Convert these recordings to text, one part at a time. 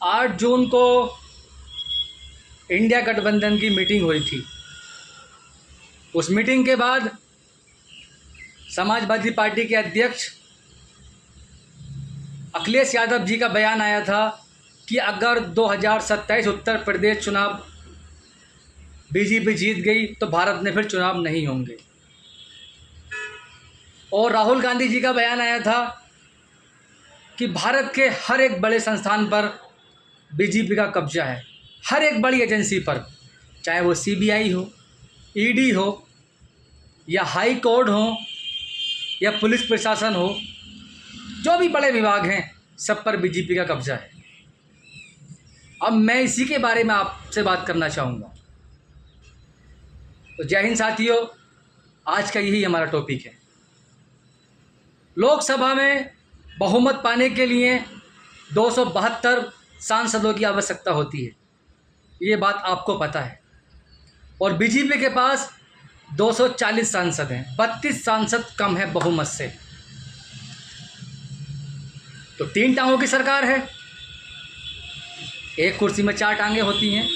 8 जून को इंडिया गठबंधन की मीटिंग हुई थी। उस मीटिंग के बाद समाजवादी पार्टी के अध्यक्ष अखिलेश यादव जी का बयान आया था कि अगर 2027 उत्तर प्रदेश चुनाव बीजेपी जीत गई तो भारत में फिर चुनाव नहीं होंगे। और राहुल गांधी जी का बयान आया था कि भारत के हर एक बड़े संस्थान पर बीजेपी का कब्जा है, हर एक बड़ी एजेंसी पर, चाहे वो सीबीआई हो, ईडी हो, या हाई कोर्ट हो, या पुलिस प्रशासन हो, जो भी बड़े विभाग हैं सब पर बीजेपी का कब्जा है। अब मैं इसी के बारे में आपसे बात करना चाहूँगा। तो जय हिंद साथियों, आज का यही हमारा टॉपिक है। लोकसभा में बहुमत पाने के लिए 272 सांसदों की आवश्यकता होती है, ये बात आपको पता है। और बीजेपी के पास 240 सांसद हैं, 32 सांसद कम है बहुमत से। तो 3 टांगों की सरकार है, एक कुर्सी में 4 टांगें होती हैं,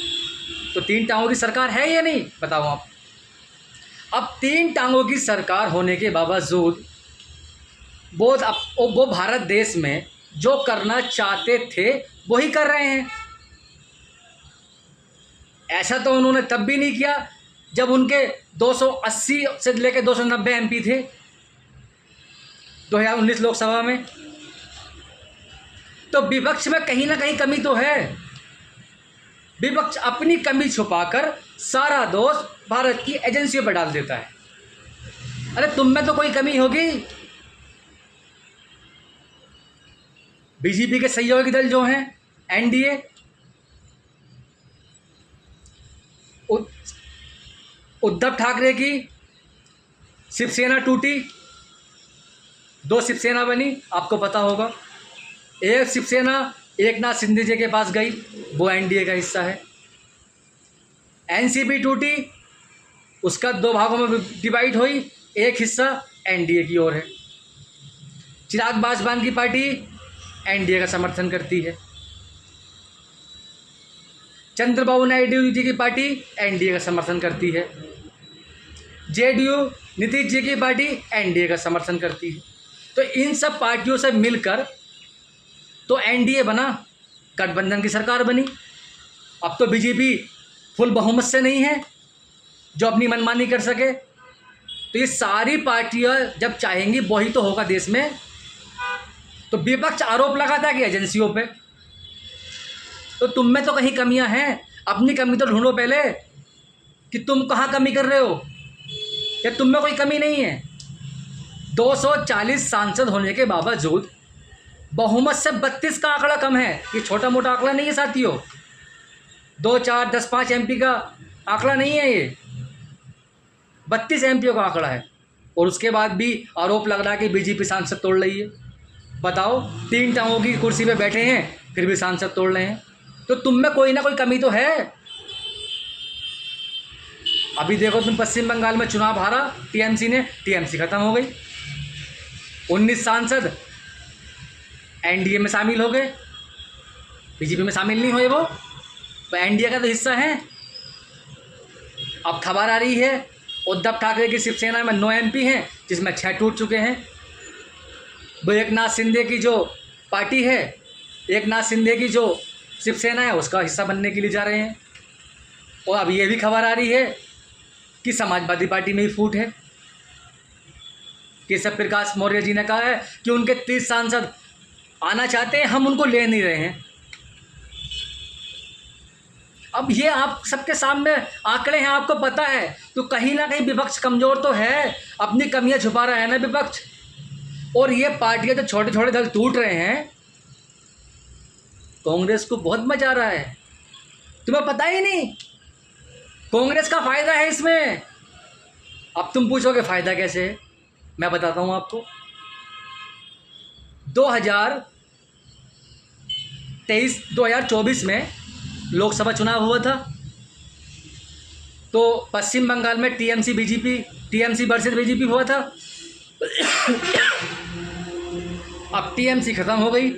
तो 3 टांगों की सरकार है या नहीं, बताओ आप। अब 3 टांगों की सरकार होने के बावजूद वो भारत देश में जो करना चाहते थे वही कर रहे हैं। ऐसा तो उन्होंने तब भी नहीं किया जब उनके 280 से लेकर 290 एमपी थे 2019 लोकसभा में। तो विपक्ष में कहीं ना कहीं कमी तो है। विपक्ष अपनी कमी छुपाकर सारा दोष भारत की एजेंसियों पर डाल देता है। अरे तुम में तो कोई कमी होगी। बीजेपी के सहयोगी दल जो हैं एनडीए, उद्धव ठाकरे की शिवसेना टूटी, 2 शिवसेना बनी, आपको पता होगा। एक शिवसेना एकनाथ शिंदे जी के पास गई, वो एनडीए का हिस्सा है। एनसीपी टूटी, उसका 2 भागों में डिवाइड हुई, एक हिस्सा एनडीए की ओर है। चिराग पासवान की पार्टी एनडीए का समर्थन करती है। चंद्रबाबू नायडू जी की पार्टी एनडीए का समर्थन करती है। जेडीयू नीतीश जी की पार्टी एनडीए का समर्थन करती है। तो इन सब पार्टियों से मिलकर तो एनडीए बना, गठबंधन की सरकार बनी। अब तो बीजेपी फुल बहुमत से नहीं है जो अपनी मनमानी कर सके। तो ये सारी पार्टियां जब चाहेंगी वही तो होगा देश में। तो विपक्ष आरोप लगाता है कि एजेंसियों पे। तो तुम में तो कहीं कमियां हैं, अपनी कमी तो ढूंढो पहले कि तुम कहाँ कमी कर रहे हो, या तुम में कोई कमी नहीं है। 240 सांसद होने के बावजूद बहुमत से 32 का आंकड़ा कम है। ये छोटा मोटा आंकड़ा नहीं है साथियों, 2, 4, 10, 5 एमपी का आंकड़ा नहीं है, ये 32 एमपी का आंकड़ा है। और उसके बाद भी आरोप लग रहा है कि बीजेपी सांसद तोड़ रही है। बताओ, 3 टांगों की कुर्सी पे बैठे हैं फिर भी सांसद तोड़ रहे हैं। तो तुम में कोई ना कोई कमी तो है। अभी देखो, तुम पश्चिम बंगाल में चुनाव हारा टीएमसी ने, टीएमसी खत्म हो गई, 19 सांसद एनडीए में शामिल हो गए, बीजेपी में शामिल नहीं हुए। वो तो एनडीए का तो हिस्सा है। अब खबर आ रही है उद्धव ठाकरे की शिवसेना में 9 एमपी हैं, जिसमें 6 टूट चुके हैं। वो एकनाथ शिंदे की जो पार्टी है, एकनाथ शिंदे की जो शिवसेना है, उसका हिस्सा बनने के लिए जा रहे हैं। और अब ये भी खबर आ रही है कि समाजवादी पार्टी में ही फूट है। केशव प्रकाश मौर्य जी ने कहा है कि उनके 30 सांसद आना चाहते हैं, हम उनको ले नहीं रहे हैं। अब ये आप सबके सामने आंकड़े हैं, आपको पता है। तो कहीं ना कहीं विपक्ष कमज़ोर तो है, अपनी कमियां छुपा रहा है ना विपक्ष। और ये पार्टियां जो छोटे छोटे दल टूट रहे हैं, कांग्रेस को बहुत मजा आ रहा है। तुम्हें पता ही नहीं, कांग्रेस का फ़ायदा है इसमें। अब तुम पूछोगे फ़ायदा कैसे है, मैं बताता हूँ आपको। 2024 में लोकसभा चुनाव हुआ था, तो पश्चिम बंगाल में टीएमसी वर्सेस बीजेपी हुआ था। अब टीएमसी ख़त्म हो गई,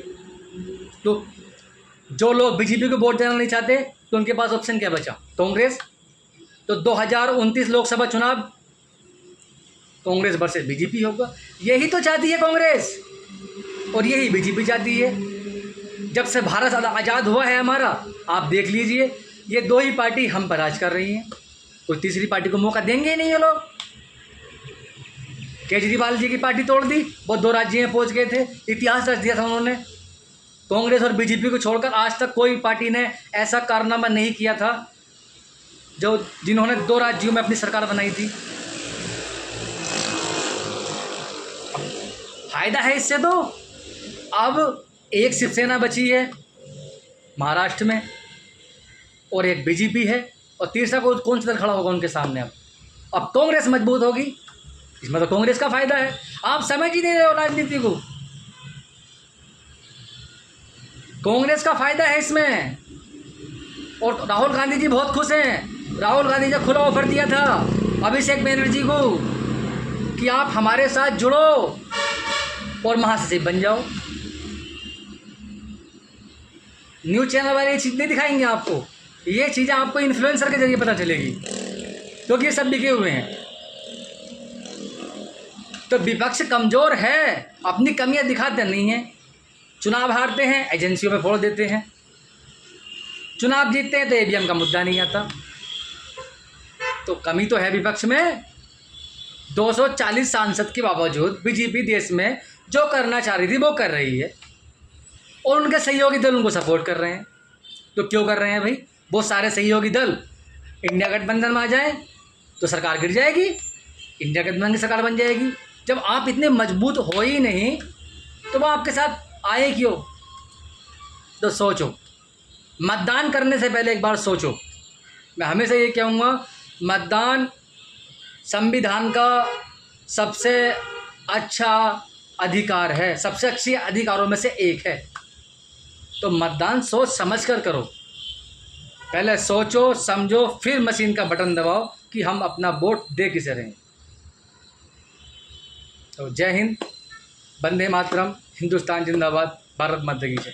तो जो लोग बीजेपी को वोट देना नहीं चाहते तो उनके पास ऑप्शन क्या बचा? कांग्रेस। तो 2029 लोकसभा चुनाव कांग्रेस वर्सेस बीजेपी होगा। यही तो चाहती है कांग्रेस और यही बीजेपी चाहती है। जब से भारत आज़ाद हुआ है हमारा, आप देख लीजिए, ये दो ही पार्टी हम पर राज कर रही हैं, कोई तीसरी पार्टी को मौका देंगे ही नहीं ये लोग। केजरीवाल जी की पार्टी तोड़ दी, वो 2 राज्य में पहुंच गए थे, इतिहास रच दिया था उन्होंने। कांग्रेस और बीजेपी को छोड़कर आज तक कोई पार्टी ने ऐसा कारनामा नहीं किया था जिन्होंने 2 राज्यों में अपनी सरकार बनाई थी। फायदा है इससे तो। अब एक शिवसेना बची है महाराष्ट्र में और एक बीजेपी है, और तीसरा कौन सा दल खड़ा होगा उनके सामने? अब कांग्रेस मजबूत होगी, इसमें तो कांग्रेस का फायदा है। आप समझ ही नहीं रहे हो राजनीति को। कांग्रेस का फायदा है इसमें। और राहुल गांधी जी बहुत खुश हैं। राहुल गांधी ने खुला ऑफर दिया था अभिषेक बनर्जी को कि आप हमारे साथ जुड़ो और महासचिव बन जाओ। न्यूज़ चैनल वाले ये चीज़ नहीं दिखाएंगे आपको, ये चीज़ें आपको इन्फ्लुएंसर के जरिए पता चलेगी, क्योंकि ये सब बिके हुए हैं। तो विपक्ष कमज़ोर है, अपनी कमियां दिखाते नहीं हैं। चुनाव हारते हैं, एजेंसियों में फोड़ देते हैं। चुनाव जीतते हैं तो ईवीएम का मुद्दा नहीं आता। तो कमी तो है विपक्ष में। 240 सांसद के बावजूद बीजेपी देश में जो करना चाह रही थी वो कर रही है, और उनके सहयोगी दल उनको सपोर्ट कर रहे हैं। तो क्यों कर रहे हैं भाई? वो सारे सहयोगी दल इंडिया गठबंधन में आ जाए तो सरकार गिर जाएगी, इंडिया गठबंधन की सरकार बन जाएगी। जब आप इतने मजबूत हो ही नहीं तो वो आपके साथ आए क्यों? तो सोचो, मतदान करने से पहले एक बार सोचो। मैं हमेशा ये कहूँगा, मतदान संविधान का सबसे अच्छा अधिकार है, सबसे अच्छे अधिकारों में से एक है। तो मतदान सोच समझ कर करो। पहले सोचो समझो, फिर मशीन का बटन दबाओ कि हम अपना वोट दे किसे रहें। तो जय हिंद, वंदे मातरम, हिंदुस्तान जिंदाबाद, भारत माता की जय।